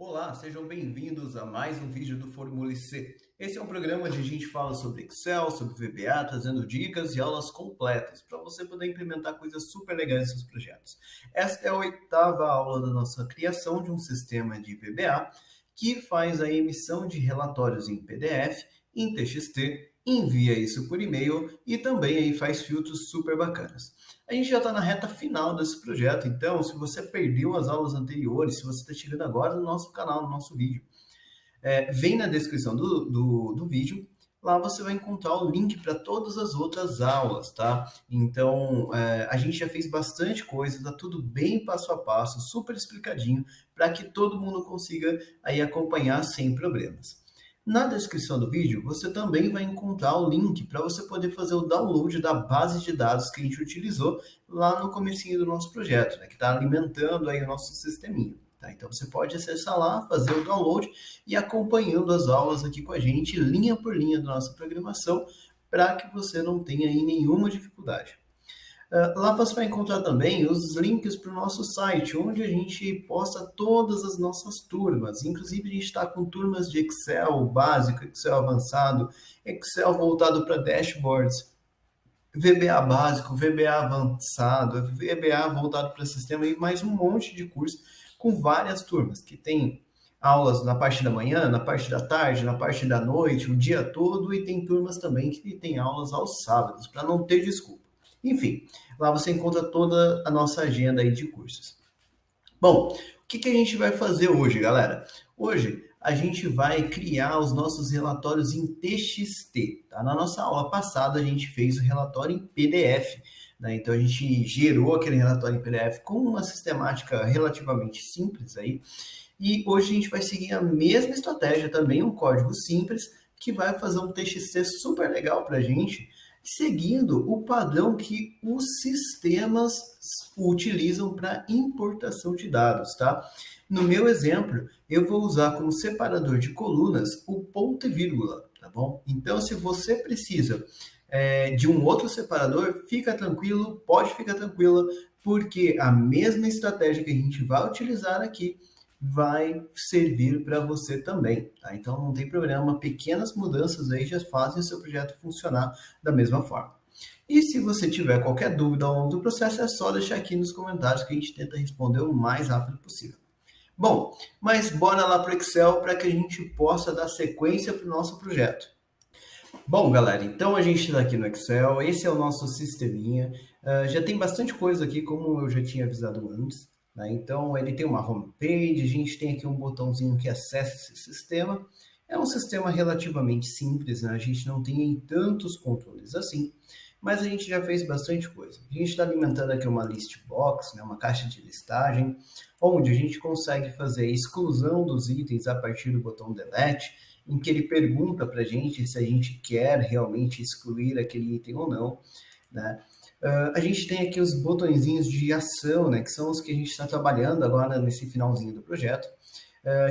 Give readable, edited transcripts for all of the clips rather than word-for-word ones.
Olá, sejam bem-vindos a mais um vídeo do Formule C. Esse é um programa onde a gente fala sobre Excel, sobre VBA, trazendo dicas e aulas completas para você poder implementar coisas super legais nos seus projetos. Esta é a oitava aula da nossa criação de um sistema de VBA que faz a emissão de relatórios em PDF, em TXT, envia isso por e-mail e também aí faz filtros super bacanas. A gente já está na reta final desse projeto, então se você perdeu as aulas anteriores, se você está chegando agora no nosso canal, no nosso vídeo, vem na descrição do vídeo, lá você vai encontrar o link para todas as outras aulas, tá? Então, a gente já fez bastante coisa, tá tudo bem passo a passo, super explicadinho, para que todo mundo consiga aí acompanhar sem problemas. Na descrição do vídeo, você também vai encontrar o link para você poder fazer o download da base de dados que a gente utilizou lá no comecinho do nosso projeto, né, que está alimentando aí o nosso sisteminha. Tá? Então você pode acessar lá, fazer o download e acompanhando as aulas aqui com a gente, linha por linha da nossa programação, para que você não tenha aí nenhuma dificuldade. Lá você vai encontrar também os links para o nosso site, onde a gente posta todas as nossas turmas. Inclusive, a gente está com turmas de Excel básico, Excel avançado, Excel voltado para dashboards, VBA básico, VBA avançado, VBA voltado para sistema e mais um monte de cursos com várias turmas, que tem aulas na parte da manhã, na parte da tarde, na parte da noite, o dia todo, e tem turmas também que tem aulas aos sábados, para não ter desculpa. Enfim, lá você encontra toda a nossa agenda aí de cursos. Bom, o que a gente vai fazer hoje, galera? Hoje a gente vai criar os nossos relatórios em TXT. Tá? Na nossa aula passada a gente fez o relatório em PDF. Né? Então a gente gerou aquele relatório em PDF com uma sistemática relativamente simples aí. E hoje a gente vai seguir a mesma estratégia também, um código simples, que vai fazer um TXT super legal para a gente, seguindo o padrão que os sistemas utilizam para importação de dados, tá? No meu exemplo, eu vou usar como separador de colunas o ponto e vírgula, tá bom? Então, se você precisa de um outro separador, fica tranquilo, pode ficar tranquila, porque a mesma estratégia que a gente vai utilizar aqui vai servir para você também, tá? Então não tem problema, pequenas mudanças aí já fazem o seu projeto funcionar da mesma forma. E se você tiver qualquer dúvida ao longo do processo, é só deixar aqui nos comentários que a gente tenta responder o mais rápido possível. Bom, mas bora lá para o Excel para que a gente possa dar sequência para o nosso projeto. Bom, galera, então a gente está aqui no Excel, esse é o nosso sisteminha. Já tem bastante coisa aqui, como eu já tinha avisado antes. Né? Então, ele tem uma homepage, a gente tem aqui um botãozinho que acessa esse sistema. É um sistema relativamente simples, né? A gente não tem tantos controles assim, mas a gente já fez bastante coisa. A gente está alimentando aqui uma list box, né? Uma caixa de listagem, onde a gente consegue fazer a exclusão dos itens a partir do botão delete, em que ele pergunta para a gente se a gente quer realmente excluir aquele item ou não, né? A gente tem aqui os botõezinhos de ação, né, que são os que a gente está trabalhando agora nesse finalzinho do projeto,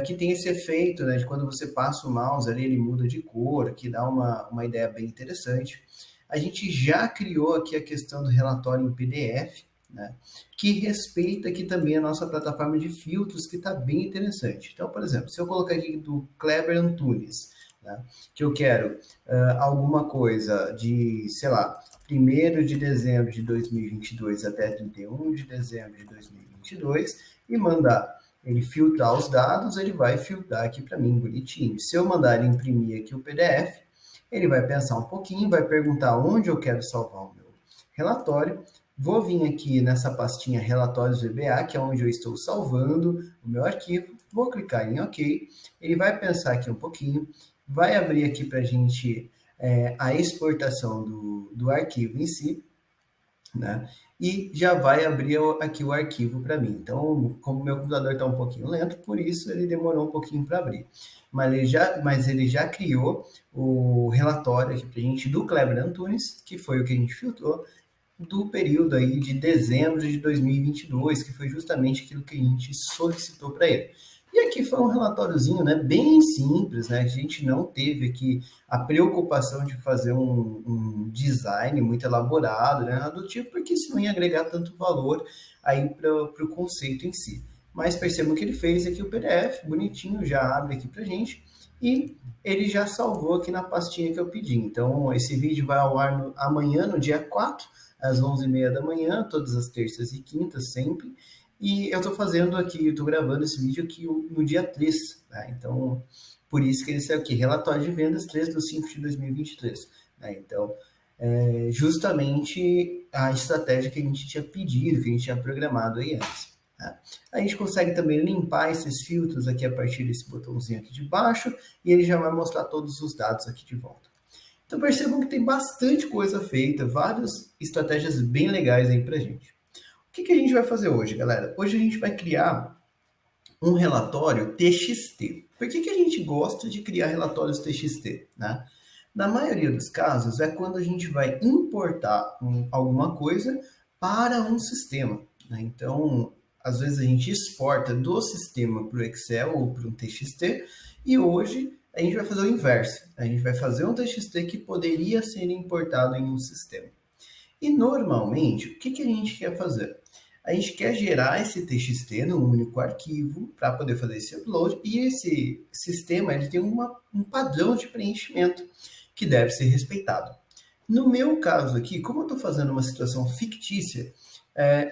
que tem esse efeito, né, de quando você passa o mouse ali, ele muda de cor, que dá uma ideia bem interessante. A gente já criou aqui a questão do relatório em PDF, né, que respeita aqui também a nossa plataforma de filtros, que está bem interessante. Então, por exemplo, se eu colocar aqui do Kleber Antunes, né, que eu quero alguma coisa de, sei lá, 1º de dezembro de 2022 até 31 de dezembro de 2022 e mandar ele filtrar os dados, ele vai filtrar aqui para mim bonitinho. Se eu mandar ele imprimir aqui o PDF, ele vai pensar um pouquinho, vai perguntar onde eu quero salvar o meu relatório. Vou vir aqui nessa pastinha Relatórios VBA, que é onde eu estou salvando o meu arquivo. Vou clicar em OK. Ele vai pensar aqui um pouquinho, vai abrir aqui para a gente a exportação do arquivo em si, né? E já vai abrir aqui o arquivo para mim. Então, como meu computador está um pouquinho lento, por isso ele demorou um pouquinho para abrir. Mas ele já criou o relatório aqui para a gente do Kleber Antunes, que foi o que a gente filtrou, do período aí de dezembro de 2022, que foi justamente aquilo que a gente solicitou para ele. E aqui foi um relatóriozinho, né, bem simples, né, a gente não teve aqui a preocupação de fazer um design muito elaborado, né, do tipo, porque isso não ia agregar tanto valor aí para o conceito em si. mas percebam que ele fez aqui o PDF, bonitinho, já abre aqui pra gente, e ele já salvou aqui na pastinha que eu pedi. Então, esse vídeo vai ao ar amanhã, no dia 4, às 11h30 da manhã, todas as terças e quintas, sempre. E eu estou fazendo aqui, estou gravando esse vídeo aqui no dia 3, né? Então, por isso que ele saiu aqui, relatório de vendas 3/5 de 2023. Né? Então, justamente a estratégia que a gente tinha pedido, que a gente tinha programado aí antes. Tá? A gente consegue também limpar esses filtros aqui a partir desse botãozinho aqui de baixo e ele já vai mostrar todos os dados aqui de volta. Então percebam que tem bastante coisa feita, várias estratégias bem legais aí pra gente. O que a gente vai fazer hoje, galera? Hoje a gente vai criar um relatório TXT. Por que a gente gosta de criar relatórios TXT? Né? Na maioria dos casos, é quando a gente vai importar alguma coisa para um sistema. Né? Então, às vezes a gente exporta do sistema para o Excel ou para um TXT, e hoje a gente vai fazer o inverso. A gente vai fazer um TXT que poderia ser importado em um sistema. E normalmente, o que a gente quer fazer? A gente quer gerar esse TXT num único arquivo para poder fazer esse upload, e esse sistema ele tem um padrão de preenchimento que deve ser respeitado. No meu caso aqui, como eu estou fazendo uma situação fictícia,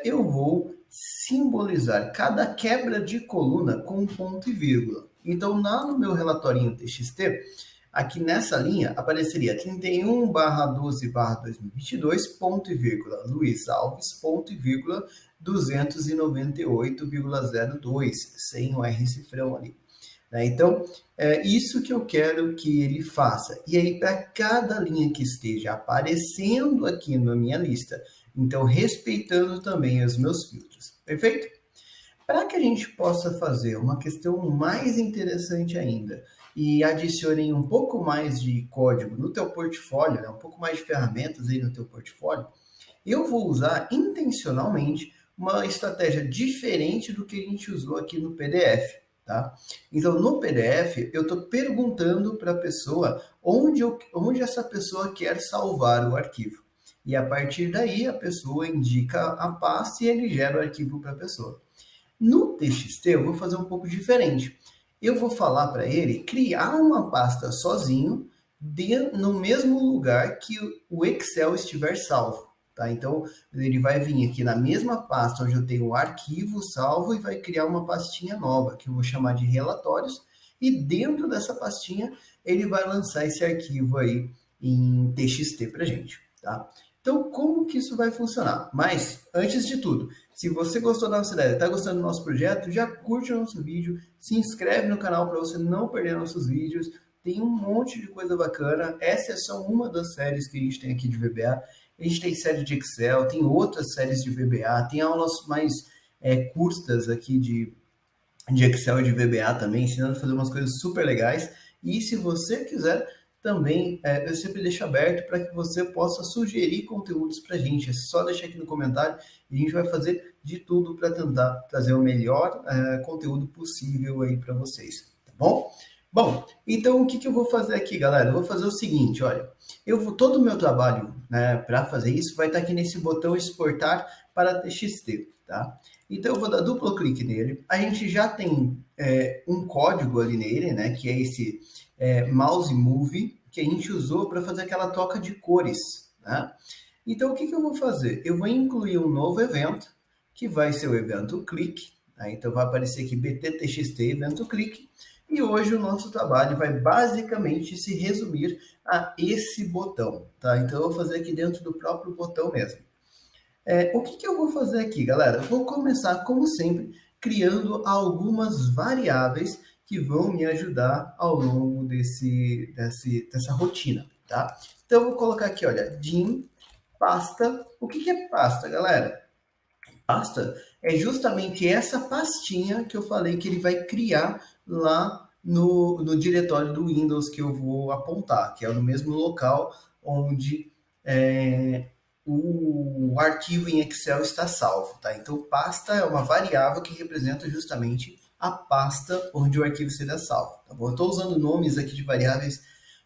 eu vou simbolizar cada quebra de coluna com um ponto e vírgula. Então, lá no meu relatorinho TXT, aqui nessa linha apareceria 31/12/2022, ponto e vírgula, Luiz Alves, ponto e vírgula, 298,02, sem o R cifrão ali. Então, é isso que eu quero que ele faça. E aí, para cada linha que esteja aparecendo aqui na minha lista, então respeitando também os meus filtros. Perfeito? Para que a gente possa fazer uma questão mais interessante ainda e adicione um pouco mais de código no teu portfólio, né, um pouco mais de ferramentas aí no teu portfólio, eu vou usar intencionalmente uma estratégia diferente do que a gente usou aqui no PDF. Tá? Então, no PDF, eu estou perguntando para a pessoa onde essa pessoa quer salvar o arquivo. E a partir daí, a pessoa indica a pasta e ele gera o arquivo para a pessoa. No TXT, eu vou fazer um pouco diferente. Eu vou falar para ele criar uma pasta sozinho no mesmo lugar que o Excel estiver salvo. Tá? Então, ele vai vir aqui na mesma pasta onde eu tenho o arquivo salvo e vai criar uma pastinha nova, que eu vou chamar de relatórios, e dentro dessa pastinha ele vai lançar esse arquivo aí em TXT para gente. Tá? Então, como que isso vai funcionar? Mas, antes de tudo, se você gostou da nossa ideia, está gostando do nosso projeto, já curte o nosso vídeo, se inscreve no canal para você não perder nossos vídeos. Tem um monte de coisa bacana. Essa é só uma das séries que a gente tem aqui de VBA. A gente tem série de Excel, tem outras séries de VBA, tem aulas mais curtas aqui de Excel e de VBA também, ensinando a fazer umas coisas super legais. E se você quiser, também eu sempre deixo aberto para que você possa sugerir conteúdos para a gente. É só deixar aqui no comentário e a gente vai fazer de tudo para tentar trazer o melhor conteúdo possível aí para vocês, tá bom? Bom, então o que eu vou fazer aqui, galera? Eu vou fazer o seguinte, olha, todo o meu trabalho, né, para fazer isso vai estar aqui nesse botão exportar para TXT, tá? Então eu vou dar duplo clique nele. A gente já tem um código ali nele, né, que é esse mouse move, que a gente usou para fazer aquela troca de cores, né? Então o que eu vou fazer? Eu vou incluir um novo evento, que vai ser o evento clique, né? Então vai aparecer aqui BTTXT evento clique, e hoje o nosso trabalho vai basicamente se resumir a esse botão, tá? Então eu vou fazer aqui dentro do próprio botão mesmo. O que eu vou fazer aqui, galera? Eu vou começar, como sempre, criando algumas variáveis que vão me ajudar ao longo dessa rotina, tá? Então eu vou colocar aqui, olha, dim pasta. O que é pasta, galera? Pasta é justamente essa pastinha que eu falei que ele vai criar lá no diretório do Windows que eu vou apontar, que é no mesmo local onde o arquivo em Excel está salvo. Tá? Então, pasta é uma variável que representa justamente a pasta onde o arquivo será salvo. Tá bom? Eu estou usando nomes aqui de variáveis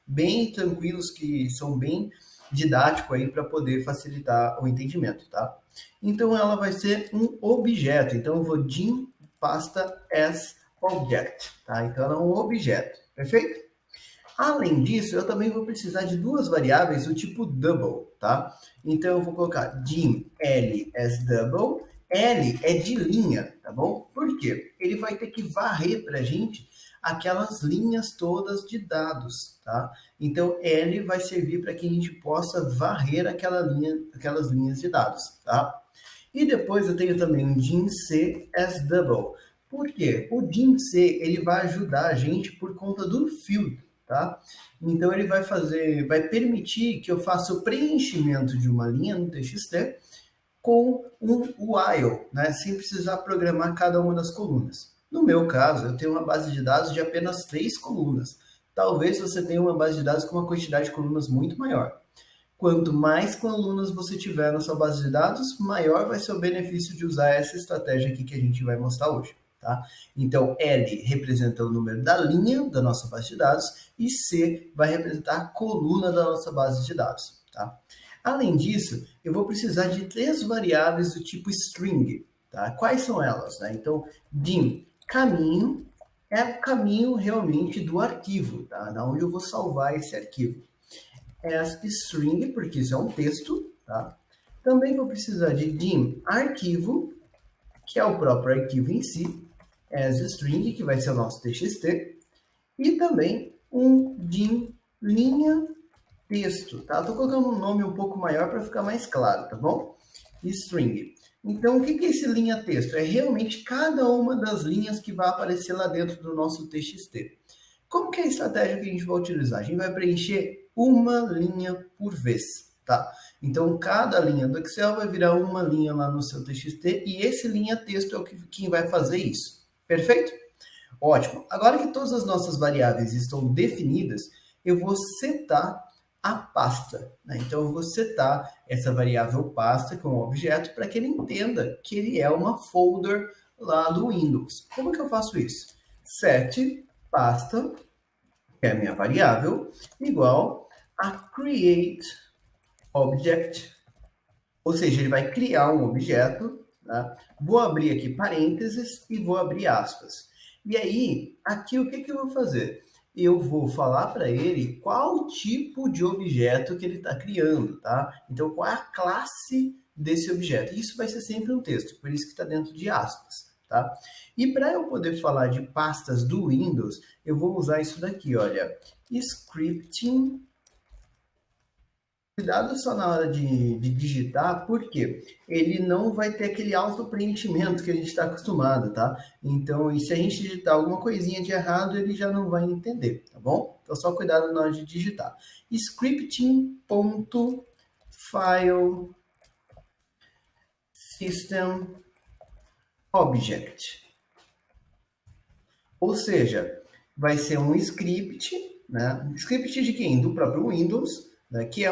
bem tranquilos, que são bem didáticos aí para poder facilitar o entendimento. Tá? Então, ela vai ser um objeto. Então, eu vou dim pasta as object, tá? Então, ela é um objeto, perfeito? Além disso, eu também vou precisar de duas variáveis do tipo double, tá? Então, eu vou colocar dim L as double. L é de linha, tá bom? Por quê? Ele vai ter que varrer para a gente aquelas linhas todas de dados, tá? Então, L vai servir para que a gente possa varrer aquelas linhas de dados, tá? E depois eu tenho também um dim C as double. Por quê? O dim C ele vai ajudar a gente por conta do filtro, tá? Então ele vai permitir que eu faça o preenchimento de uma linha no TXT com um while, né? Sem precisar programar cada uma das colunas. No meu caso, eu tenho uma base de dados de apenas 3 colunas. Talvez você tenha uma base de dados com uma quantidade de colunas muito maior. Quanto mais colunas você tiver na sua base de dados, maior vai ser o benefício de usar essa estratégia aqui que a gente vai mostrar hoje. Tá? Então, L representa o número da linha da nossa base de dados e C vai representar a coluna da nossa base de dados. Tá? Além disso, eu vou precisar de 3 variáveis do tipo string. Tá? Quais são elas? Né? Então, dim caminho é o caminho realmente do arquivo, tá? Da onde eu vou salvar esse arquivo. As string, porque isso é um texto, tá? Também vou precisar de dim arquivo, que é o próprio arquivo em si, as string, que vai ser o nosso txt, e também um dim linha texto, tá? Estou colocando um nome um pouco maior para ficar mais claro, tá bom? String. Então, o que é esse linha texto? É realmente cada uma das linhas que vai aparecer lá dentro do nosso txt. Como que é a estratégia que a gente vai utilizar? A gente vai preencher uma linha por vez, tá? Então, cada linha do Excel vai virar uma linha lá no seu TXT e esse linha texto é o quem vai fazer isso. Perfeito? Ótimo. Agora que todas as nossas variáveis estão definidas, eu vou setar a pasta, né? Então, eu vou setar essa variável pasta com um objeto para que ele entenda que ele é uma folder lá do Windows. Como que eu faço isso? Set pasta, que é a minha variável, igual a create object, ou seja, ele vai criar um objeto, tá? Vou abrir aqui parênteses e vou abrir aspas. E aí, aqui o que eu vou fazer? Eu vou falar para ele qual tipo de objeto que ele está criando, tá? Então, qual é a classe desse objeto? Isso vai ser sempre um texto, por isso que está dentro de aspas, tá? E para eu poder falar de pastas do Windows, eu vou usar isso daqui, olha, scripting. Cuidado só na hora de digitar, porque ele não vai ter aquele auto-preenchimento que a gente está acostumado, tá? Então, e se a gente digitar alguma coisinha de errado, ele já não vai entender, tá bom? Então, só cuidado na hora de digitar. Scripting.file system object. Ou seja, vai ser um script, né? Script de quem? Do próprio Windows, né? Que é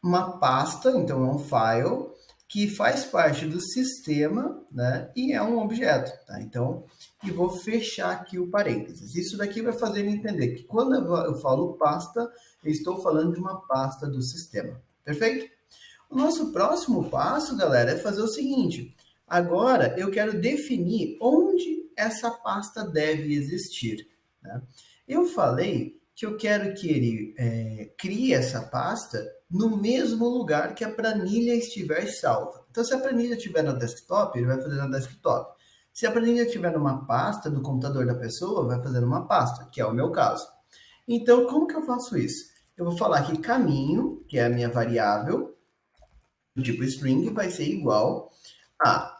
uma pasta, então é um file, que faz parte do sistema, né? E é um objeto, tá? Então, e vou fechar aqui o parênteses. Isso daqui vai fazer ele entender que quando eu falo pasta, eu estou falando de uma pasta do sistema. Perfeito? O nosso próximo passo, galera, é fazer o seguinte. Agora, eu quero definir onde essa pasta deve existir, né? Eu falei que eu quero que ele crie essa pasta no mesmo lugar que a planilha estiver salva. Então, se a planilha estiver no desktop, ele vai fazer no desktop. Se a planilha estiver numa pasta do computador da pessoa, vai fazer numa pasta, que é o meu caso. Então, como que eu faço isso? Eu vou falar que caminho, que é a minha variável, do tipo string, vai ser igual a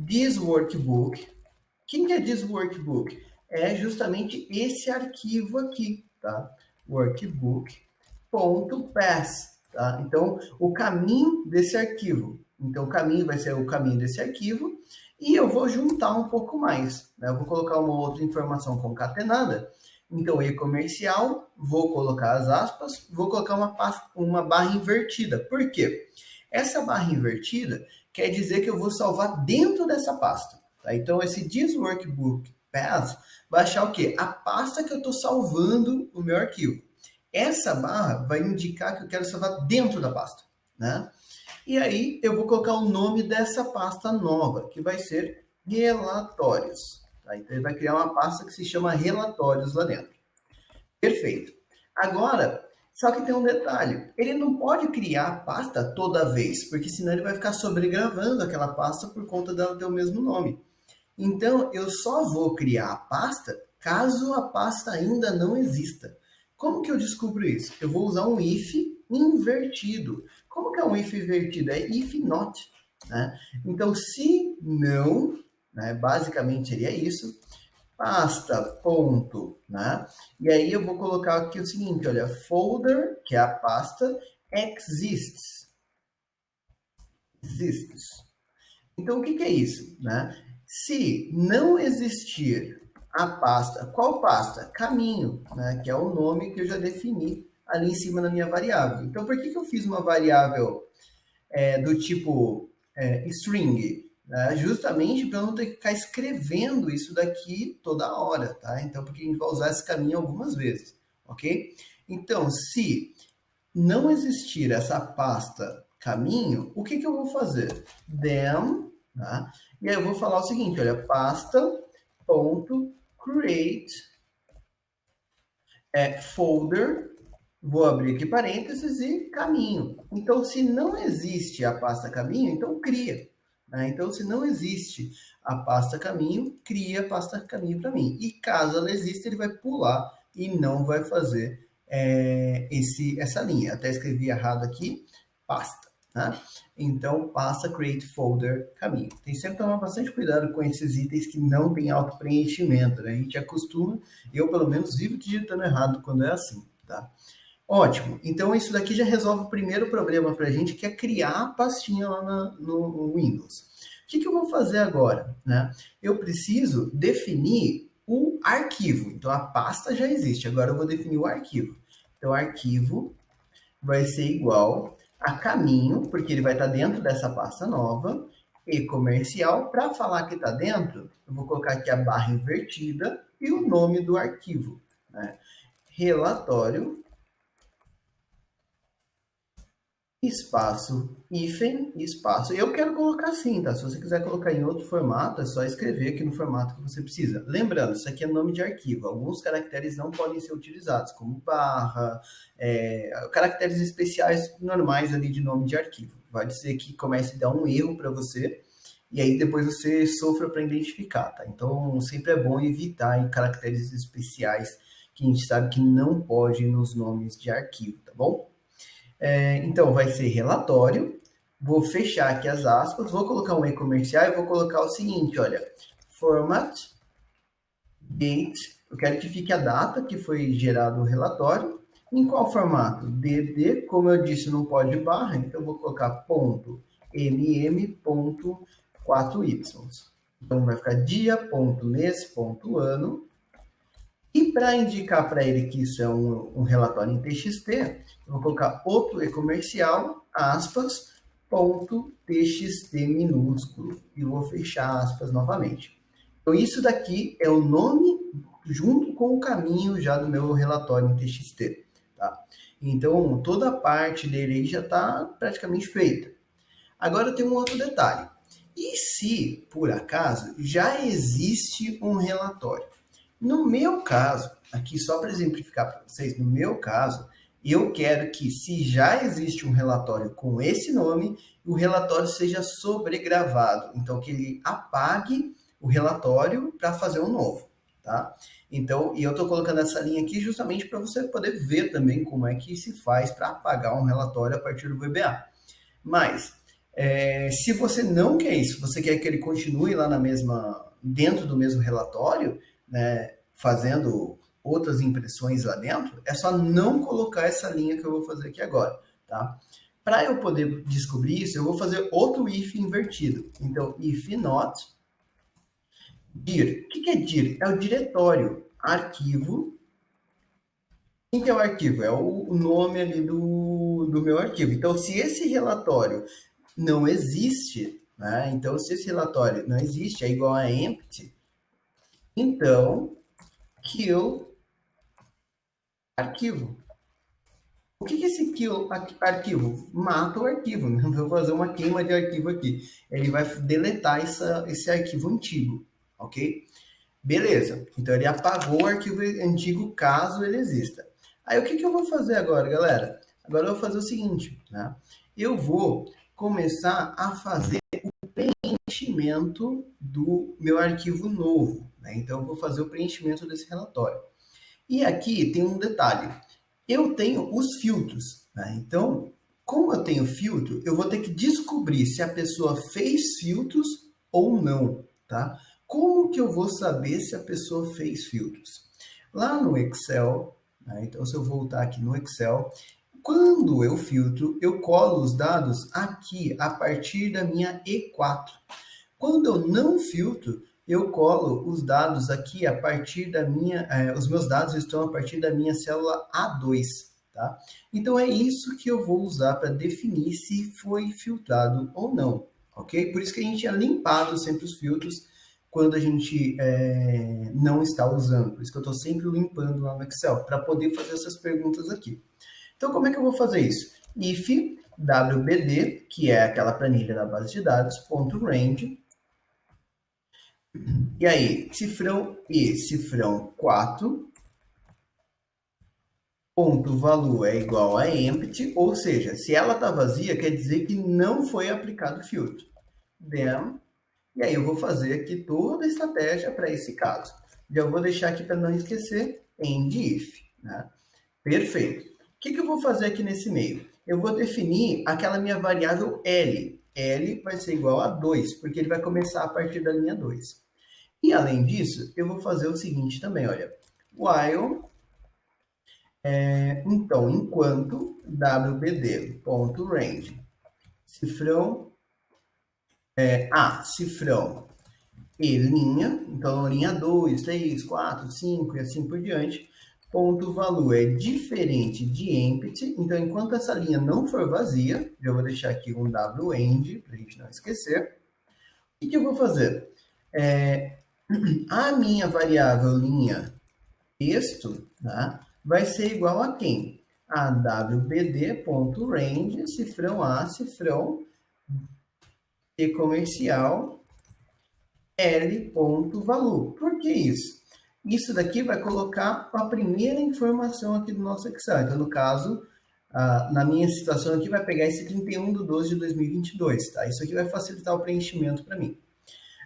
this workbook. Quem que é this workbook? É justamente esse arquivo aqui, tá? Workbook.path, tá? Então, o caminho desse arquivo. Então, o caminho vai ser o caminho desse arquivo e eu vou juntar um pouco mais, né? Eu vou colocar uma outra informação concatenada. Então, e-comercial, vou colocar as aspas, vou colocar uma barra invertida. Por quê? Essa barra invertida quer dizer que eu vou salvar dentro dessa pasta. Tá? Então, esse this workbook path vai achar o quê? A pasta que eu estou salvando o meu arquivo. Essa barra vai indicar que eu quero salvar dentro da pasta, né? E aí eu vou colocar o nome dessa pasta nova, que vai ser relatórios. Tá? Então, ele vai criar uma pasta que se chama relatórios lá dentro. Perfeito. Agora, só que tem um detalhe. Ele não pode criar a pasta toda vez, porque senão ele vai ficar sobregravando aquela pasta por conta dela ter o mesmo nome. Então, eu só vou criar a pasta caso a pasta ainda não exista. Como que eu descubro isso? Eu vou usar um if invertido. Como que é um if invertido? É if not. Né? Então, se não, né, basicamente seria isso, pasta, ponto, né? E aí eu vou colocar aqui o seguinte, olha, folder, que é a pasta, exists. Exists. Então, o que, que é isso? Né? Se não existir a pasta, qual pasta? Caminho, né? Que é o nome que eu já defini ali em cima da minha variável. Então, por que, que eu fiz uma variável do tipo string? Né? Justamente para eu não ter que ficar escrevendo isso daqui toda hora, tá? Então, porque a gente vai usar esse caminho algumas vezes, ok? Então, se não existir essa pasta caminho, o que, que eu vou fazer? Then, tá? E aí eu vou falar o seguinte, olha, pasta.create folder, vou abrir aqui parênteses e caminho. Então, se não existe a pasta caminho, então cria. Né? Então, se não existe a pasta caminho, cria a pasta caminho para mim. E caso ela exista, ele vai pular e não vai fazer essa linha. Até escrevi errado aqui, pasta. Né? Então, pasta create folder caminho. Tem sempre que tomar bastante cuidado com esses itens que não tem auto-preenchimento. Né? A gente acostuma, eu pelo menos vivo digitando errado quando é assim. Tá? Ótimo. Então, isso daqui já resolve o primeiro problema para a gente, que é criar a pastinha lá no Windows. O que, que eu vou fazer agora? Né? Eu preciso definir o arquivo. Então, a pasta já existe. Agora eu vou definir o arquivo. Então, o arquivo vai ser igual a caminho, porque ele vai estar dentro dessa pasta nova, e comercial. Para falar que está dentro, eu vou colocar aqui a barra invertida e o nome do arquivo. Né? Relatório espaço, hífen, espaço. Eu quero colocar assim, tá? Se você quiser colocar em outro formato, é só escrever aqui no formato que você precisa. Lembrando, isso aqui é nome de arquivo. Alguns caracteres não podem ser utilizados, como barra, caracteres especiais normais ali de nome de arquivo. Pode ser que comece a dar um erro para você e aí depois você sofra para identificar, tá? Então, sempre é bom evitar caracteres especiais que a gente sabe que não pode nos nomes de arquivo, tá bom? Então, vai ser relatório. Vou fechar aqui as aspas, vou colocar um e-comercial e vou colocar o seguinte, olha, format, date, eu quero que fique a data que foi gerado o relatório. Em qual formato? DD, como eu disse, não pode barra, então eu vou colocar ponto mm.4y. Então, vai ficar dia, ponto, mês, ponto, ano. E para indicar para ele que isso é um relatório em TXT, eu vou colocar outro e-comercial, aspas, ponto TXT minúsculo. E vou fechar aspas novamente. Então, isso daqui é o nome junto com o caminho já do meu relatório em TXT. Tá? Então, toda a parte dele aí já está praticamente feita. Agora tem um outro detalhe. E se, por acaso, já existe um relatório? No meu caso, aqui só para exemplificar para vocês, no meu caso, eu quero que, se já existe um relatório com esse nome, o relatório seja sobregravado. Então, que ele apague o relatório para fazer um novo, tá? Então, e eu estou colocando essa linha aqui justamente para você poder ver também como é que se faz para apagar um relatório a partir do VBA. Mas, se você não quer isso, você quer que ele continue lá dentro do mesmo relatório, né, fazendo outras impressões lá dentro, é só não colocar essa linha que eu vou fazer aqui agora, tá? Para eu poder descobrir isso, eu vou fazer outro if invertido. Então, if not dir. O que é dir? É o diretório, arquivo. Quem que é o arquivo? É o nome ali do meu arquivo. Então, se esse relatório não existe, né? Então, se esse relatório não existe, é igual a empty, então, kill arquivo. O que é esse arquivo? Mata o arquivo, né? Vou fazer uma queima de arquivo aqui. Ele vai deletar esse arquivo antigo, ok? Beleza, então ele apagou o arquivo antigo caso ele exista. Aí o que eu vou fazer agora, galera? Agora eu vou fazer o seguinte, né? Eu vou começar a fazer o preenchimento do meu arquivo novo, né? Então eu vou fazer o preenchimento desse relatório. E aqui tem um detalhe. Eu tenho os filtros, né? Então, como eu tenho filtro, eu vou ter que descobrir se a pessoa fez filtros ou não, tá? Como que eu vou saber se a pessoa fez filtros? Lá no Excel, né? Então se eu voltar aqui no Excel, quando eu filtro, eu colo os dados aqui a partir da minha E4. Quando eu não filtro, eu colo os dados aqui a partir da minha, os meus dados estão a partir da minha célula A2, tá? Então é isso que eu vou usar para definir se foi filtrado ou não, ok? Por isso que a gente é limpado sempre os filtros quando a gente não está usando. Por isso que eu estou sempre limpando lá no Excel, para poder fazer essas perguntas aqui. Então, como é que eu vou fazer isso? If WBD, que é aquela planilha da base de dados, ponto .range, e aí, cifrão e cifrão 4, ponto valor é igual a empty, ou seja, se ela está vazia, quer dizer que não foi aplicado filtro. Then, e aí eu vou fazer aqui toda a estratégia para esse caso. Já vou deixar aqui para não esquecer, end if. Né? Perfeito. O que eu vou fazer aqui nesse meio? Eu vou definir aquela minha variável L. L vai ser igual a 2, porque ele vai começar a partir da linha 2. E além disso, eu vou fazer o seguinte também, olha. While, então, enquanto wbd.range, cifrão, cifrão e linha, então linha 2, 3, 4, 5 e assim por diante, ponto valor é diferente de empty, então enquanto essa linha não for vazia, eu vou deixar aqui um wend, para a gente não esquecer. O que eu vou fazer? A minha variável linha texto, tá, vai ser igual a quem? A wbd.range, cifrão A, cifrão e comercial L.valor. Por que isso? Isso daqui vai colocar a primeira informação aqui do nosso Excel. Então, no caso, na minha situação aqui, vai pegar esse 31/12/2022, tá? Isso aqui vai facilitar o preenchimento para mim.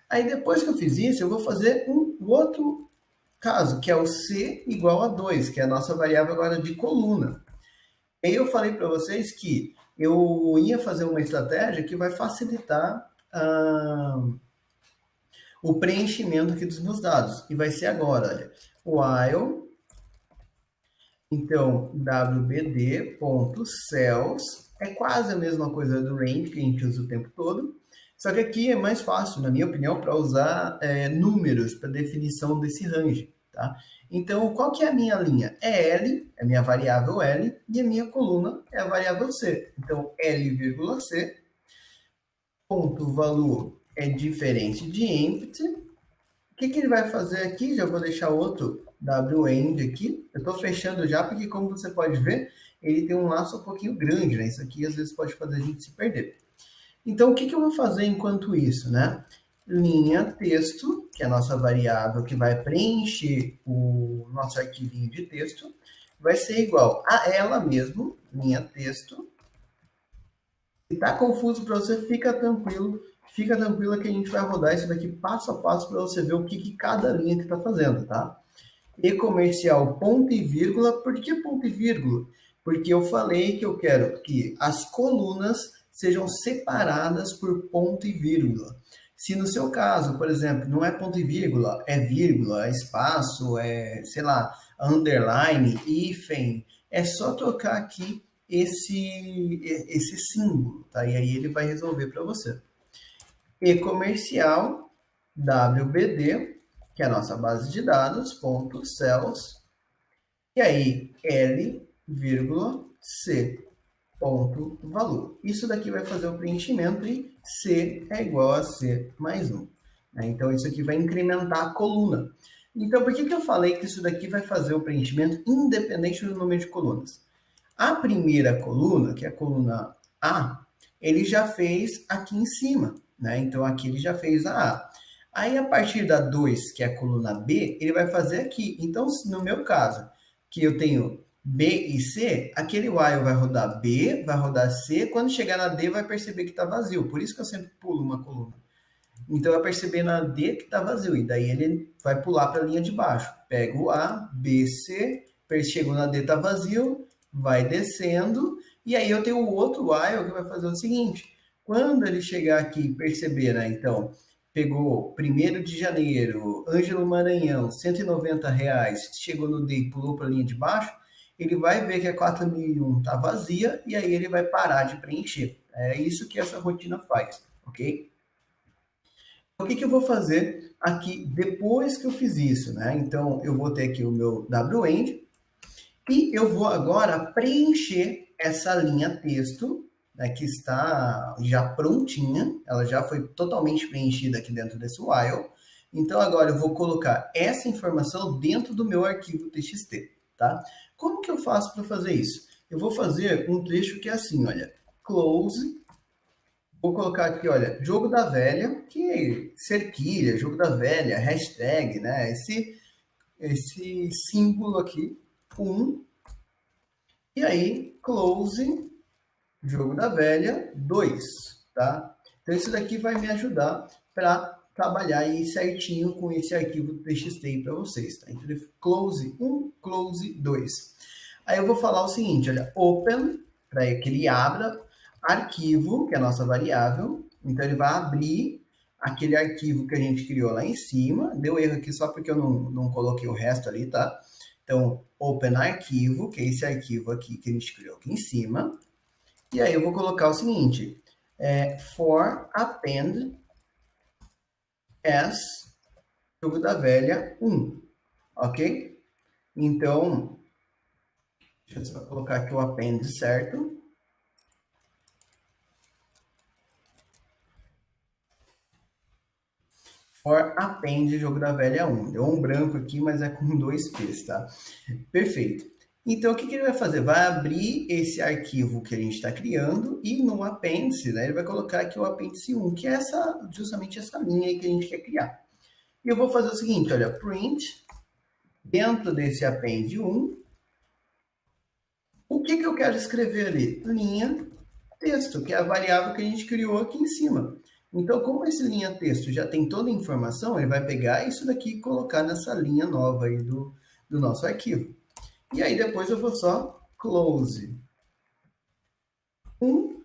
Aí, depois que eu fiz isso, eu vou fazer um outro caso, que é o C igual a 2, que é a nossa variável agora de coluna. E aí eu falei para vocês que eu ia fazer uma estratégia que vai facilitar o preenchimento aqui dos meus dados. E vai ser agora, olha, while, então, wbd.cells, é quase a mesma coisa do range que a gente usa o tempo todo, só que aqui é mais fácil, na minha opinião, para usar números para definição desse range, tá? Então, qual que é a minha linha? É L, é a minha variável L, e a minha coluna é a variável C. Então, L,C, ponto valor é diferente de empty. O que ele vai fazer aqui? Já vou deixar outro wend aqui. Eu estou fechando já, porque como você pode ver, ele tem um laço um pouquinho grande, né? Isso aqui às vezes pode fazer a gente se perder. Então, o que eu vou fazer enquanto isso, né? Linha texto, que é a nossa variável que vai preencher o nosso arquivinho de texto, vai ser igual a ela mesmo, linha texto. Se está confuso para você, fica tranquilo que a gente vai rodar isso daqui passo a passo para você ver o que cada linha que está fazendo, tá? E comercial ponto e vírgula, por que ponto e vírgula? Porque eu falei que eu quero que as colunas sejam separadas por ponto e vírgula. Se no seu caso, por exemplo, não é ponto e vírgula, é vírgula, é espaço, é, sei lá, underline, hífen, é só trocar aqui esse símbolo, tá? E aí ele vai resolver para você. E comercial, WBD, que é a nossa base de dados, ponto cells, e aí L, C, ponto valor. Isso daqui vai fazer o preenchimento e C é igual a C mais 1. Então, isso aqui vai incrementar a coluna. Então, por que eu falei que isso daqui vai fazer o preenchimento independente do número de colunas? A primeira coluna, que é a coluna A, ele já fez aqui em cima, né? Então, aqui ele já fez a A. Aí, a partir da 2, que é a coluna B, ele vai fazer aqui. Então, no meu caso, que eu tenho B e C, aquele while vai rodar B, vai rodar C, quando chegar na D vai perceber que está vazio. Por isso que eu sempre pulo uma coluna. Então, vai perceber na D que está vazio, e daí ele vai pular para a linha de baixo. Pega o A, B, C, chegou na D, está vazio, vai descendo, e aí eu tenho o outro while que vai fazer o seguinte, quando ele chegar aqui e perceber, né, então, pegou 1º de janeiro, Ângelo Maranhão, R$ 190, chegou no D e pulou para a linha de baixo, ele vai ver que a 4001 está vazia, e aí ele vai parar de preencher. É isso que essa rotina faz, ok? O que eu vou fazer aqui depois que eu fiz isso, né? Então, eu vou ter aqui o meu WEnd e eu vou agora preencher essa linha texto, né, que está já prontinha, ela já foi totalmente preenchida aqui dentro desse while. Então, agora eu vou colocar essa informação dentro do meu arquivo TXT, tá? Como que eu faço para fazer isso? Eu vou fazer um trecho que é assim, olha, close. Vou colocar aqui, olha, jogo da velha, que cerquilha, jogo da velha, hashtag, né? Esse símbolo aqui, 1. E aí, close, jogo da velha, 2, tá? Então, isso daqui vai me ajudar para trabalhar aí certinho com esse arquivo TXT para vocês, tá? Então, close 1, close 2. Aí eu vou falar o seguinte, olha, open, para que ele abra arquivo, que é a nossa variável. Então, ele vai abrir aquele arquivo que a gente criou lá em cima. Deu erro aqui só porque eu não coloquei o resto ali, tá? Então, open arquivo, que é esse arquivo aqui que a gente criou aqui em cima. E aí eu vou colocar o seguinte, for append as jogo da velha 1, ok? Então, deixa eu só colocar aqui o append certo. For append jogo da velha 1. Deu um branco aqui, mas é com 2 P's, tá? Perfeito. Então, o que ele vai fazer? Vai abrir esse arquivo que a gente está criando e no apêndice, né, ele vai colocar aqui o apêndice 1, que é justamente essa linha aí que a gente quer criar. E eu vou fazer o seguinte, olha, print, dentro desse apêndice 1, o que eu quero escrever ali? Linha texto, que é a variável que a gente criou aqui em cima. Então, como esse linha texto já tem toda a informação, ele vai pegar isso daqui e colocar nessa linha nova aí do nosso arquivo. E aí depois eu vou só close 1.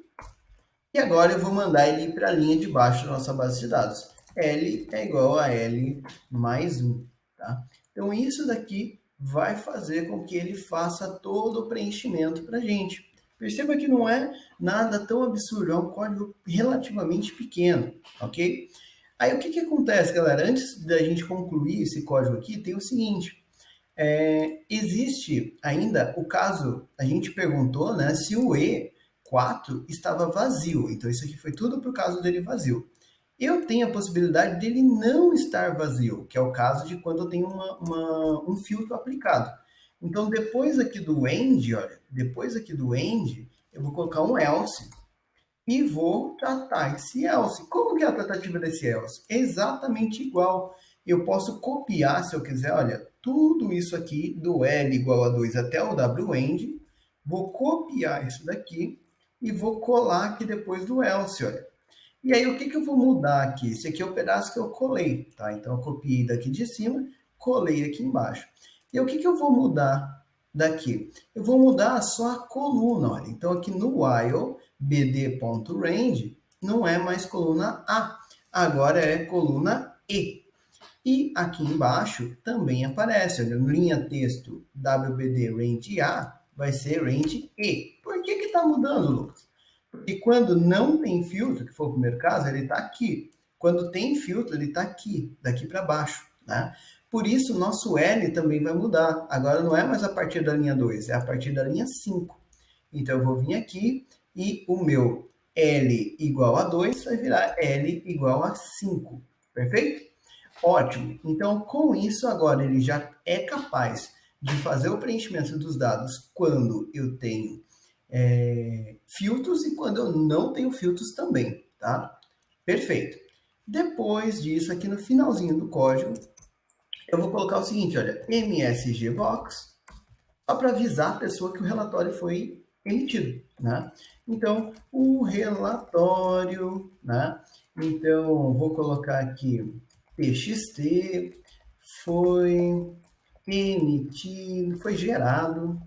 E agora eu vou mandar ele para a linha de baixo da nossa base de dados. L é igual a L mais 1. Tá? Então, isso daqui vai fazer com que ele faça todo o preenchimento para a gente. Perceba que não é nada tão absurdo, é um código relativamente pequeno, ok? Aí, o que acontece, galera? Antes da gente concluir esse código aqui, tem o seguinte. Existe ainda o caso, a gente perguntou, né, se o E4 estava vazio. Então, isso aqui foi tudo para o caso dele vazio. Eu tenho a possibilidade dele não estar vazio, que é o caso de quando eu tenho um filtro aplicado. Então, depois aqui do end, olha, depois aqui do end, eu vou colocar um else e vou tratar esse else. Como que é a tratativa desse else? Exatamente igual. Eu posso copiar, se eu quiser, olha, tudo isso aqui do L igual a 2 até o WEnd, vou copiar isso daqui e vou colar aqui depois do else, olha. E aí, o que eu vou mudar aqui? Esse aqui é o pedaço que eu colei, tá? Então, eu copiei daqui de cima, colei aqui embaixo. E o que eu vou mudar daqui? Eu vou mudar só a coluna, olha. Então, aqui no while, bd.range, não é mais coluna A, agora é coluna E. E aqui embaixo também aparece, olha, linha texto WBD range A vai ser range E. Por que está mudando, Lucas? Porque quando não tem filtro, que foi o primeiro caso, ele está aqui. Quando tem filtro, ele está aqui, daqui para baixo, né? Por isso, o nosso L também vai mudar. Agora não é mais a partir da linha 2, é a partir da linha 5. Então, eu vou vir aqui e o meu L igual a 2 vai virar L igual a 5. Perfeito? Ótimo. Então, com isso, agora ele já é capaz de fazer o preenchimento dos dados quando eu tenho filtros e quando eu não tenho filtros também, tá? Perfeito. Depois disso, aqui no finalzinho do código, eu vou colocar o seguinte, olha, msgbox, só para avisar a pessoa que o relatório foi emitido, né? Então, o relatório, né? Então, vou colocar aqui txt foi emitido, foi gerado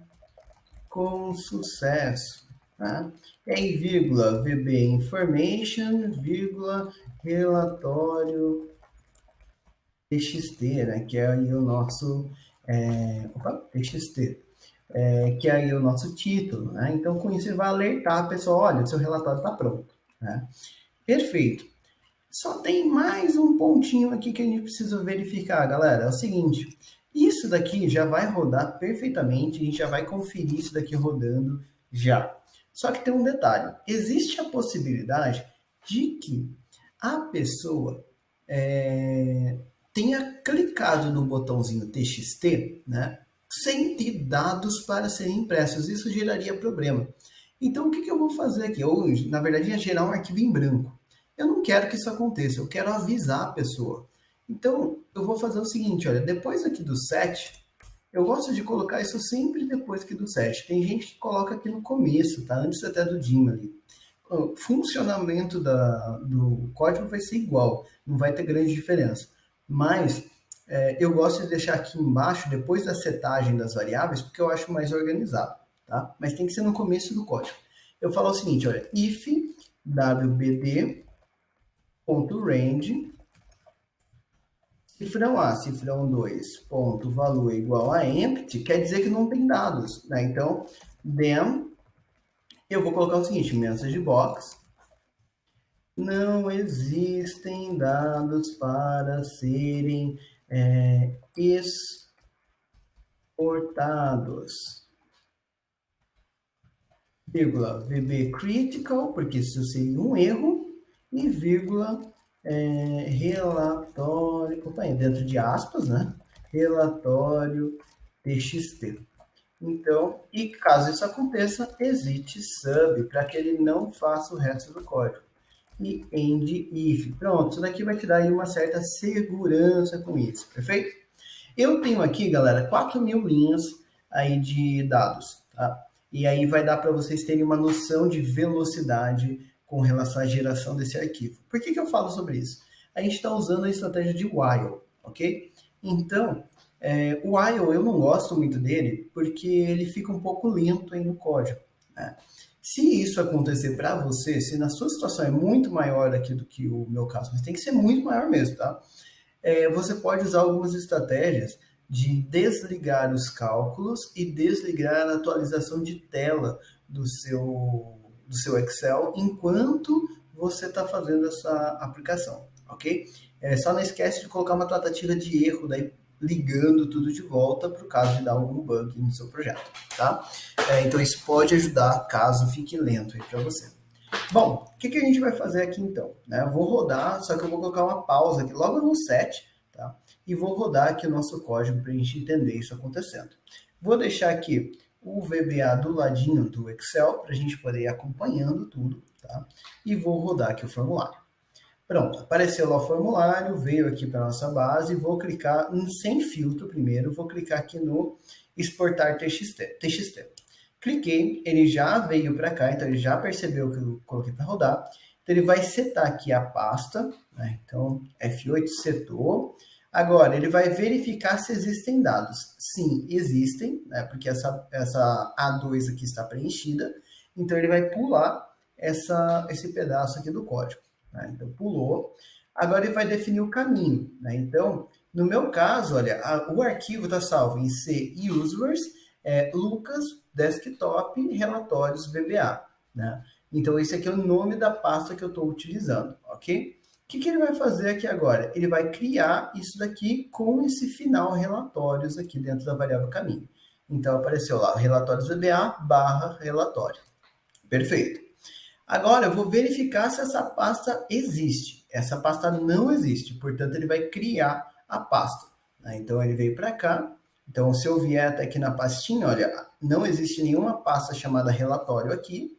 com sucesso, tá? Em vírgula, VB Information, vírgula, relatório TXT, né? Que é aí o nosso, TXT, que é aí o nosso título, né? Então, com isso, ele vai alertar a pessoa, olha, o seu relatório está pronto, né? Perfeito. Só tem mais um pontinho aqui que a gente precisa verificar, galera. É o seguinte, isso daqui já vai rodar perfeitamente, a gente já vai conferir isso daqui rodando já. Só que tem um detalhe, existe a possibilidade de que a pessoa tenha clicado no botãozinho TXT, né, sem ter dados para serem impressos. Isso geraria problema. Então, o que eu vou fazer aqui? Ou, na verdade, ia gerar um arquivo em branco. Eu não quero que isso aconteça, eu quero avisar a pessoa. Então, eu vou fazer o seguinte, olha, depois aqui do set, eu gosto de colocar isso sempre depois aqui do set. Tem gente que coloca aqui no começo, tá? Antes até do dim ali. O funcionamento do código vai ser igual, não vai ter grande diferença. Mas eu gosto de deixar aqui embaixo, depois da setagem das variáveis, porque eu acho mais organizado, tá? Mas tem que ser no começo do código. Eu falo o seguinte, olha, if wbd.range cifrão A, cifrão 2, ponto, valor igual a empty, quer dizer que não tem dados, né? Então, then, eu vou colocar o seguinte, message box, não existem dados para serem exportados. Vírgula, VB critical, porque isso seria um erro, e vírgula, relatório, dentro de aspas, né? Relatório TXT. Então, e caso isso aconteça, existe sub, para que ele não faça o resto do código. E end if. Pronto, isso daqui vai te dar aí uma certa segurança com isso, perfeito? Eu tenho aqui, galera, 4.000 linhas aí de dados, tá? E aí vai dar para vocês terem uma noção de velocidade com relação à geração desse arquivo. Por que eu falo sobre isso? A gente está usando a estratégia de while, ok? Então, o while eu não gosto muito dele porque ele fica um pouco lento aí no código, né? Se isso acontecer para você, se na sua situação é muito maior aqui do que o meu caso, mas tem que ser muito maior mesmo, tá? Você pode usar algumas estratégias de desligar os cálculos e desligar a atualização de tela do seu Excel enquanto você está fazendo essa aplicação, ok? Só não esquece de colocar uma tratativa de erro, daí ligando tudo de volta para o caso de dar algum bug no seu projeto, tá? Então isso pode ajudar caso fique lento aí para você. Bom, o que a gente vai fazer aqui então? Eu vou rodar, só que eu vou colocar uma pausa aqui logo no set, tá? E vou rodar aqui o nosso código para a gente entender isso acontecendo. Vou deixar aqui o VBA do ladinho do Excel para a gente poder ir acompanhando tudo, tá? E vou rodar aqui o formulário. Pronto, apareceu lá o formulário, veio aqui para a nossa base, vou clicar sem filtro primeiro, vou clicar aqui no exportar TXT. Cliquei, ele já veio para cá, então ele já percebeu que eu coloquei para rodar. Então ele vai setar aqui a pasta, né? Então F8 setou. Agora ele vai verificar se existem dados. Sim, existem, né? Porque essa A2 aqui está preenchida. Então ele vai pular esse pedaço aqui do código, né? Então pulou. Agora ele vai definir o caminho, né? Então, no meu caso, olha, o arquivo está salvo em C users, Lucas Desktop Relatórios VBA, né? Então, esse aqui é o nome da pasta que eu estou utilizando, ok? O que ele vai fazer aqui agora? Ele vai criar isso daqui com esse final relatórios aqui dentro da variável caminho. Então, apareceu lá, relatórios VBA barra relatório. Perfeito. Agora, eu vou verificar se essa pasta existe. Essa pasta não existe, portanto, ele vai criar a pasta, né? Então, ele veio para cá, Então, se eu vier até aqui na pastinha, olha, não existe nenhuma pasta chamada relatório aqui.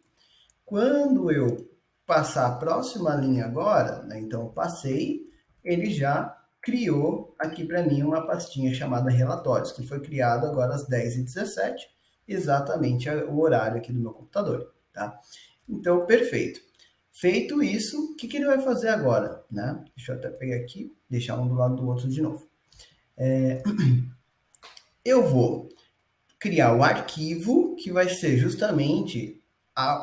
Quando eu passar a próxima linha agora, né, então eu passei, ele já criou aqui para mim uma pastinha chamada relatórios, que foi criado agora às 10h17, exatamente o horário aqui do meu computador, tá? Então, perfeito. Feito isso, o que ele vai fazer agora, né? Deixa eu até pegar aqui, deixar um do lado do outro de novo. Eu vou criar o arquivo que vai ser justamente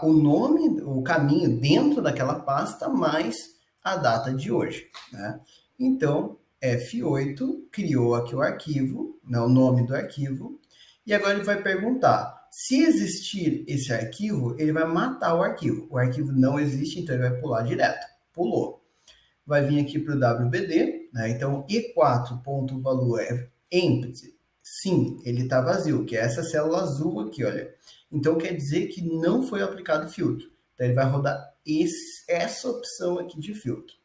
o nome, o caminho dentro daquela pasta mais a data de hoje, né? Então, F8 criou aqui o arquivo, né, o nome do arquivo, e agora ele vai perguntar se existir esse arquivo, ele vai matar o arquivo. O arquivo não existe, então ele vai pular direto. Pulou. Vai vir aqui para o WBD, né? Então E4.valor é empty. Sim, ele está vazio, que é essa célula azul aqui, olha. Então quer dizer que não foi aplicado filtro. Então ele vai rodar essa opção aqui de filtro.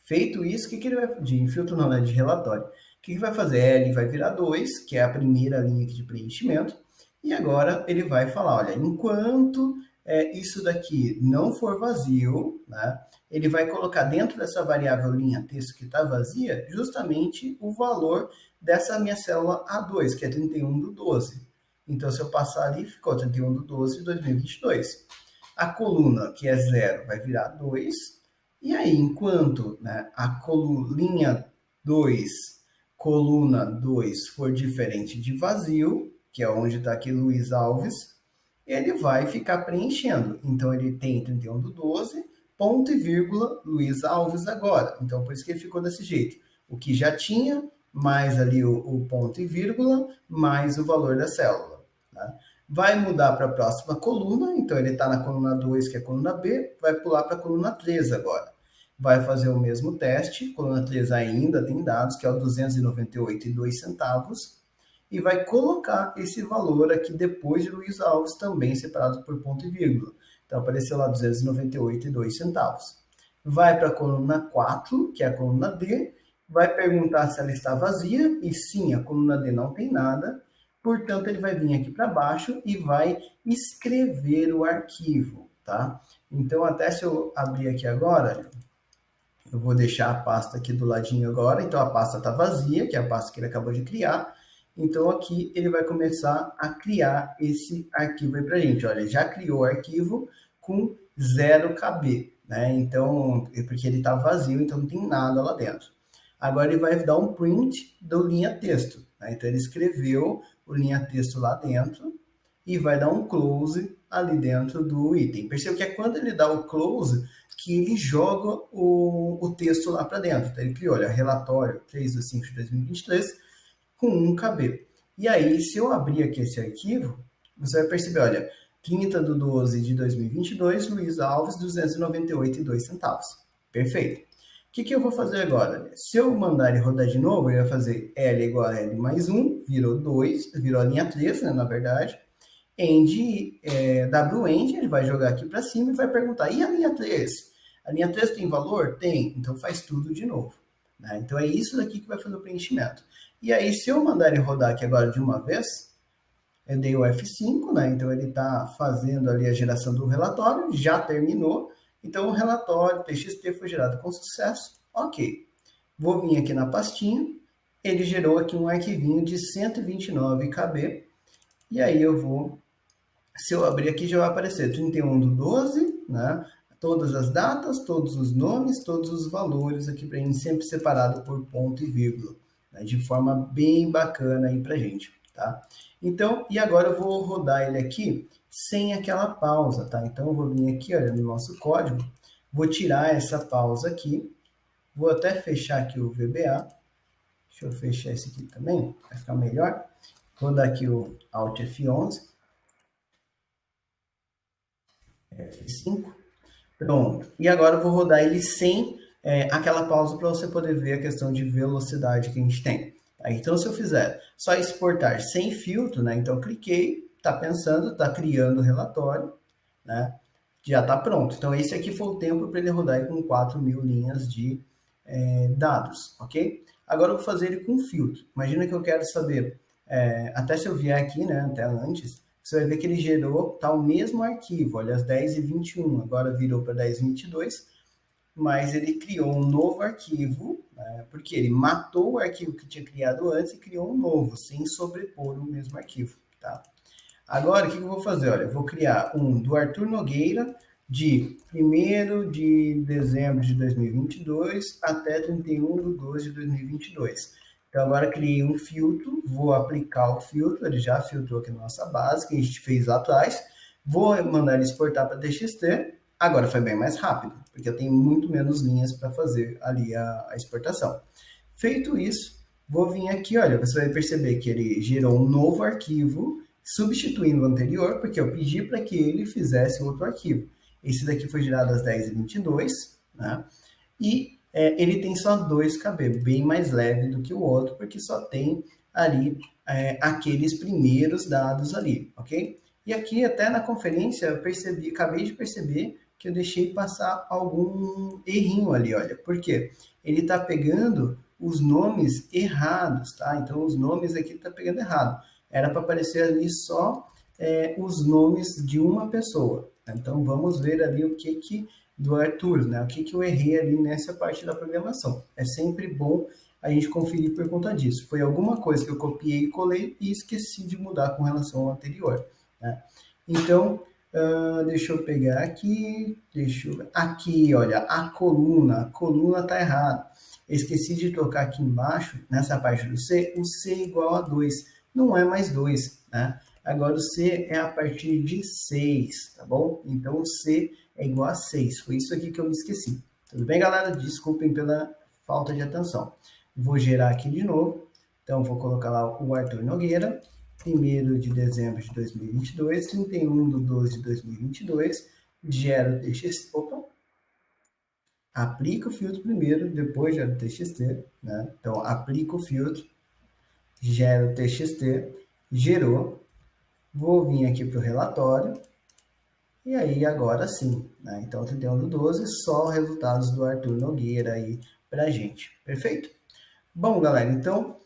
Feito isso, o que ele vai... De filtro não, né? De relatório. O que ele vai fazer? Ele vai virar 2, que é a primeira linha aqui de preenchimento. E agora ele vai falar, olha, enquanto isso daqui não for vazio, né, ele vai colocar dentro dessa variável linha texto que está vazia, justamente o valor dessa minha célula A2, que é 31/12. Então, se eu passar ali, ficou 31/12 de 2022. A coluna, que é 0, vai virar 2. E aí, enquanto, né, a linha 2, coluna 2 for diferente de vazio, que é onde está aqui Luiz Alves, ele vai ficar preenchendo. Então, ele tem 31/12, ponto e vírgula, Luiz Alves agora. Então, por isso que ele ficou desse jeito. O que já tinha, mais ali o ponto e vírgula, mais o valor da célula. Tá? Vai mudar para a próxima coluna, então ele está na coluna 2, que é a coluna B, vai pular para a coluna 3 agora. Vai fazer o mesmo teste, coluna 3 ainda tem dados, que é o 298,02, e vai colocar esse valor aqui depois de Luiz Alves, também separado por ponto e vírgula. Então, apareceu lá 298,02. Vai para a coluna 4, que é a coluna D, vai perguntar se ela está vazia, e sim, a coluna D não tem nada, portanto, ele vai vir aqui para baixo e vai escrever o arquivo, tá? Então, até se eu abrir aqui agora, eu vou deixar a pasta aqui do ladinho agora, então a pasta está vazia, que é a pasta que ele acabou de criar. Então, aqui ele vai começar a criar esse arquivo aí para a gente. Olha, já criou o arquivo com 0 KB, né? Então, porque ele está vazio, então não tem nada lá dentro. Agora ele vai dar um print do linha texto, né? Então, ele escreveu o linha texto lá dentro e vai dar um close ali dentro do item. Perceba que é quando ele dá o close que ele joga o texto lá para dentro. Então, ele criou, olha, relatório 3/5 de 2023, com 1 KB. E aí, se eu abrir aqui esse arquivo, você vai perceber, olha, 30/12 de 2022, Luiz Alves, 298,02. Perfeito. O que eu vou fazer agora? Se eu mandar ele rodar de novo, ele vai fazer L igual a L mais 1, virou 2, virou a linha 3, né, na verdade. End, WEnd, ele vai jogar aqui para cima e vai perguntar, e a linha 3? A linha 3 tem valor? Tem, então faz tudo de novo. Né? Então é isso daqui que vai fazer o preenchimento. E aí, se eu mandar ele rodar aqui agora de uma vez, eu dei o F5, né? Então ele está fazendo ali a geração do relatório, já terminou. Então o relatório TXT foi gerado com sucesso. Ok. Vou vir aqui na pastinha, ele gerou aqui um arquivinho de 129 KB. E aí eu vou, se eu abrir aqui já vai aparecer 31/12, né? Todas as datas, todos os nomes, todos os valores aqui para mim, sempre separado por ponto e vírgula. De forma bem bacana aí pra gente, tá? Então, e agora eu vou rodar ele aqui sem aquela pausa, tá? Então, eu vou vir aqui, olha, no nosso código, vou tirar essa pausa aqui, vou até fechar aqui o VBA, deixa eu fechar esse aqui também, vai ficar melhor. Vou dar aqui o Alt F11, F5, pronto. E agora eu vou rodar ele sem aquela pausa para você poder ver a questão de velocidade que a gente tem. Tá? Então, se eu fizer só exportar sem filtro, né? Então, cliquei, está pensando, está criando o relatório, né? Já está pronto. Então, esse aqui foi o tempo para ele rodar com 4.000 linhas de dados, ok? Agora, eu vou fazer ele com filtro. Imagina que eu quero saber até se eu vier aqui, né, até antes, você vai ver que ele gerou, tá o mesmo arquivo, olha, às 10h21, agora virou para 10h22, mas ele criou um novo arquivo, né, porque ele matou o arquivo que tinha criado antes e criou um novo, sem sobrepor o mesmo arquivo, tá? Agora, o que eu vou fazer? Olha, eu vou criar um do Arthur Nogueira, de 1º de dezembro de 2022 até 31/12/2022. Então, agora criei um filtro, vou aplicar o filtro, ele já filtrou aqui na nossa base, que a gente fez lá atrás. Vou mandar ele exportar para TXT. Agora foi bem mais rápido, porque eu tenho muito menos linhas para fazer ali a exportação. Feito isso, vou vir aqui, olha, você vai perceber que ele gerou um novo arquivo, substituindo o anterior, porque eu pedi para que ele fizesse outro arquivo. Esse daqui foi gerado às 10h22, né? E ele tem só 2 KB, bem mais leve do que o outro, porque só tem ali aqueles primeiros dados ali, ok? E aqui até na conferência eu percebi, acabei de perceber que eu deixei passar algum errinho ali, olha. Por quê? Ele está pegando os nomes errados, tá? Então os nomes aqui tá pegando errado. Era para aparecer ali só os nomes de uma pessoa. Então vamos ver ali o que do Arthur, né? O que eu errei ali nessa parte da programação. É sempre bom a gente conferir por conta disso. Foi alguma coisa que eu copiei e colei e esqueci de mudar com relação ao anterior, né? Então, deixa eu pegar aqui, aqui, olha, a coluna tá errada. Esqueci de trocar aqui embaixo, nessa parte do C, o C igual a 2. Não é mais 2, né? Agora o C é a partir de 6, tá bom? Então o C é igual a 6. Foi isso aqui que eu me esqueci. Tudo bem, galera? Desculpem pela falta de atenção. Vou gerar aqui de novo. Então vou colocar lá o Arthur Nogueira, 1º de dezembro de 2022, 31/12/2022, gera o TXT, aplica o filtro primeiro, depois gera o TXT, né? Então aplica o filtro, gera o TXT, gerou, vou vir aqui para o relatório, e aí agora sim, né? Então 31/12, só resultados do Arthur Nogueira aí pra gente, perfeito? Bom, galera, então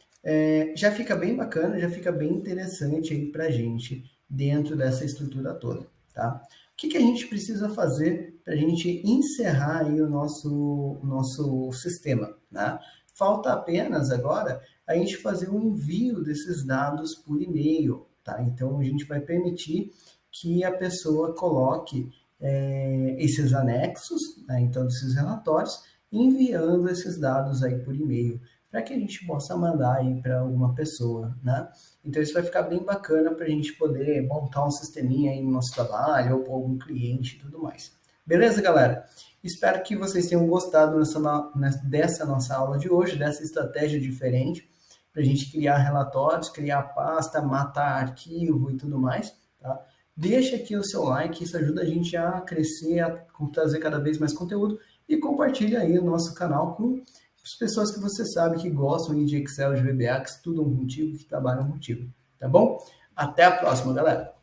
já fica bem bacana, já fica bem interessante aí pra gente dentro dessa estrutura toda, tá? O que a gente precisa fazer para a gente encerrar aí o nosso sistema, né? Falta apenas agora a gente fazer o envio desses dados por e-mail, tá? Então a gente vai permitir que a pessoa coloque esses anexos, né? Então desses relatórios, enviando esses dados aí por e-mail, para que a gente possa mandar aí para alguma pessoa, né? Então isso vai ficar bem bacana para a gente poder montar um sisteminha aí no nosso trabalho ou para algum cliente e tudo mais. Beleza, galera? Espero que vocês tenham gostado dessa nossa aula de hoje, dessa estratégia diferente para a gente criar relatórios, criar pasta, matar arquivo e tudo mais, tá? Deixa aqui o seu like, isso ajuda a gente a crescer, a trazer cada vez mais conteúdo e compartilha aí o nosso canal com as pessoas que você sabe que gostam de Excel, de VBA, que estudam contigo, que trabalham contigo, tá bom? Até a próxima, galera!